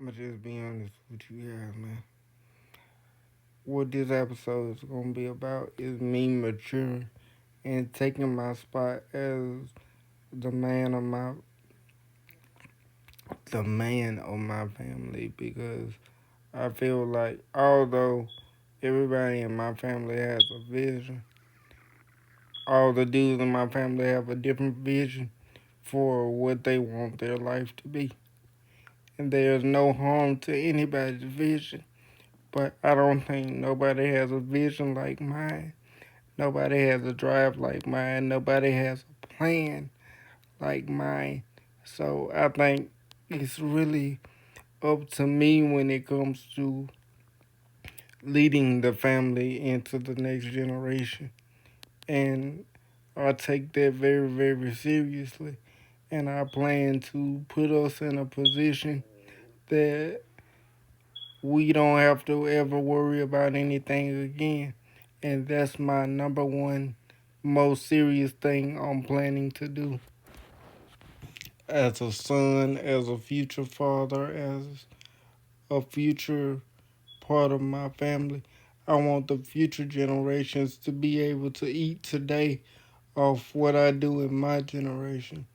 I'ma just be honest with you guys, man. What this episode is gonna be about is me maturing and taking my spot as the man of my the man of my family because I feel like although everybody in my family has a vision, all the dudes in my family have a different vision for what they want their life to be. And there's no harm to anybody's vision. But I don't think nobody has a vision like mine. Nobody has a drive like mine. Nobody has a plan like mine. So I think it's really up to me when it comes to leading the family into the next generation. And I take that very, very seriously. And I plan to put us in a position that we don't have to ever worry about anything again. And that's my number one most serious thing I'm planning to do. As a son, as a future father, as a future part of my family, I want the future generations to be able to eat today off what I do in my generation.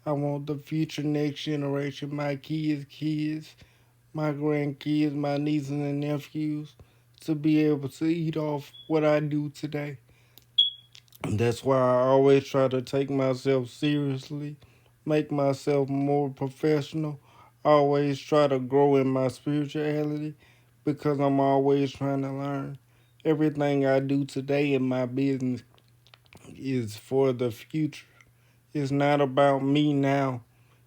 I want the future next generation, my kids, my grandkids, my nieces and nephews, to be able to eat off what I do today. That's why I always try to take myself seriously, make myself more professional, always try to grow in my spirituality because I'm always trying to learn. Everything I do today in my business is for the future. It's not about me now,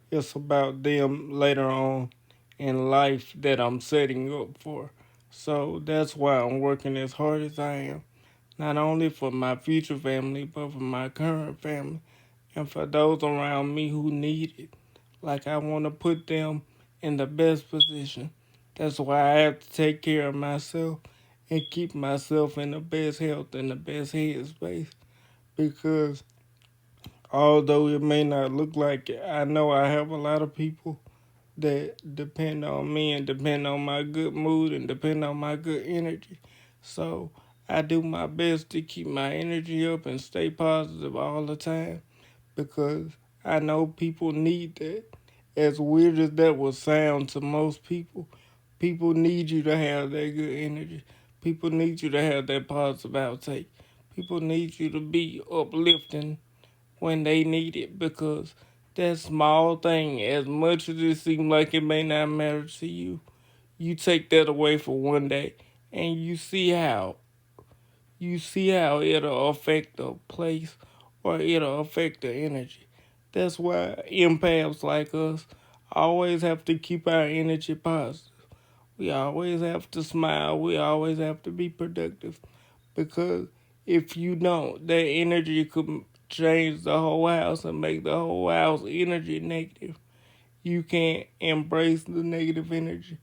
it's about them later on in life that I'm setting up for. So that's why I'm working as hard as I am, not only for my future family, but for my current family and for those around me who need it. Like, I want to put them in the best position. That's why I have to take care of myself and keep myself in the best health and the best headspace. Because although it may not look like it, I know I have a lot of people that depend on me and depend on my good mood and depend on my good energy. So I do my best to keep my energy up and stay positive all the time because I know people need that. As weird as that would sound to most people, people need you to have that good energy. People need you to have that positive outtake. People need you to be uplifting when they need it because that small thing, as much as it seems like it may not matter to you, you take that away for one day and you see how it'll affect the place or it'll affect the energy. That's why empaths like us always have to keep our energy positive. We always have to smile. We always have to be productive because if you don't, that energy could change the whole house and make the whole house energy negative. You can't embrace the negative energy.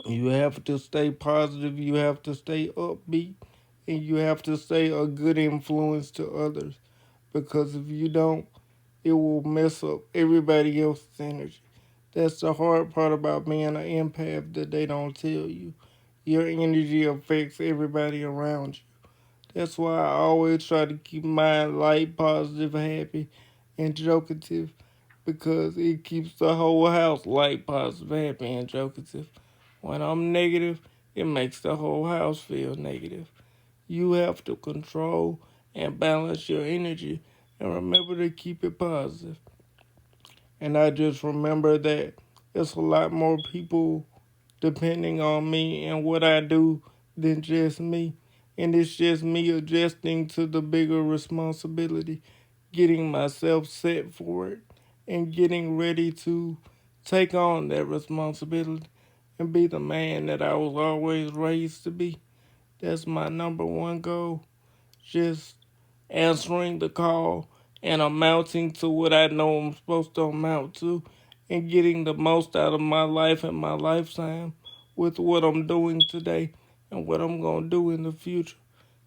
You have to stay positive. You have to stay upbeat. And you have to stay a good influence to others. Because if you don't, it will mess up everybody else's energy. That's the hard part about being an empath that they don't tell you. Your energy affects everybody around you. That's why I always try to keep mine light, positive, happy, and jokative because it keeps the whole house light, positive, happy, and jokative. When I'm negative, it makes the whole house feel negative. You have to control and balance your energy and remember to keep it positive. And I just remember that it's a lot more people depending on me and what I do than just me. And it's just me adjusting to the bigger responsibility, getting myself set for it, and getting ready to take on that responsibility and be the man that I was always raised to be. That's my number one goal. Just answering the call and amounting to what I know I'm supposed to amount to and getting the most out of my life and my lifetime with what I'm doing today and what I'm going to do in the future.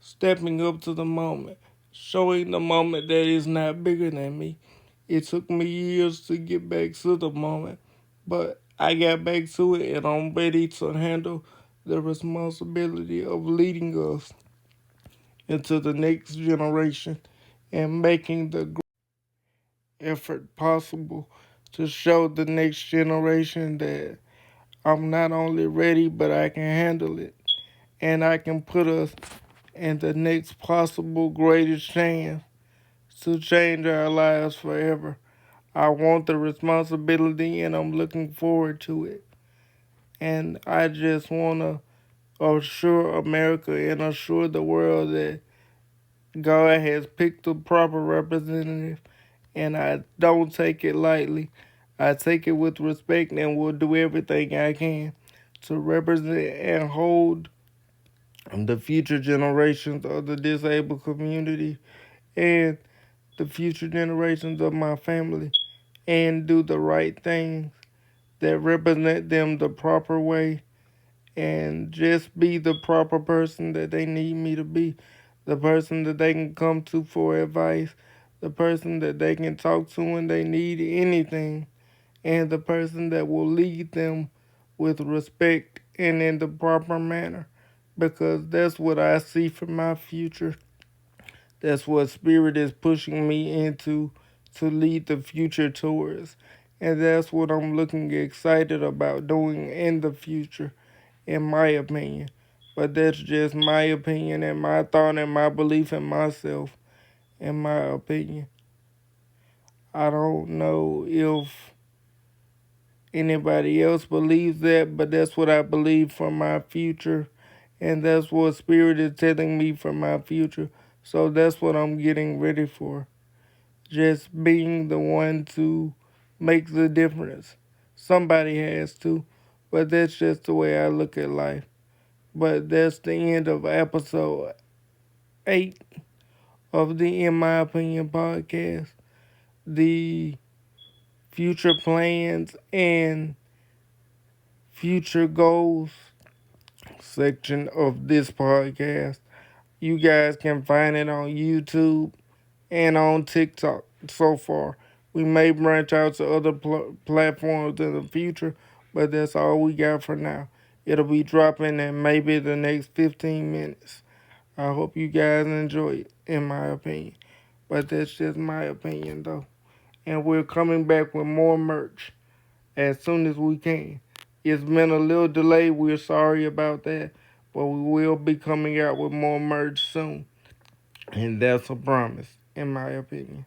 Stepping up to the moment, showing the moment that is not bigger than me. It took me years to get back to the moment, but I got back to it and I'm ready to handle the responsibility of leading us into the next generation and making the effort possible to show the next generation that I'm not only ready, but I can handle it. And I can put us in the next possible greatest chance to change our lives forever. I want the responsibility and I'm looking forward to it. And I just want to assure America and assure the world that God has picked the proper representative and I don't take it lightly. I take it with respect and will do everything I can to represent and hold the future generations of the disabled community and the future generations of my family and do the right things that represent them the proper way and just be the proper person that they need me to be, the person that they can come to for advice, the person that they can talk to when they need anything, and the person that will lead them with respect and in the proper manner. Because that's what I see for my future. That's what Spirit is pushing me into to lead the future towards. And that's what I'm looking excited about doing in the future, in my opinion. But that's just my opinion and my thought and my belief in myself, in my opinion. I don't know if anybody else believes that, but that's what I believe for my future. And that's what Spirit is telling me for my future. So that's what I'm getting ready for. Just being the one to make the difference. Somebody has to, but that's just the way I look at life. But that's the end of episode 8 of the In My Opinion podcast. The future plans and future goals section of this podcast. You guys can find it on YouTube and on TikTok so far. We may branch out to other platforms in the future, but that's all we got for now. It'll be dropping in maybe the next 15 minutes. I hope you guys enjoy it, in my opinion. But that's just my opinion, though. And we're coming back with more merch as soon as we can. It's been a little delay. We're sorry about that. But we will be coming out with more merch soon. And that's a promise, in my opinion.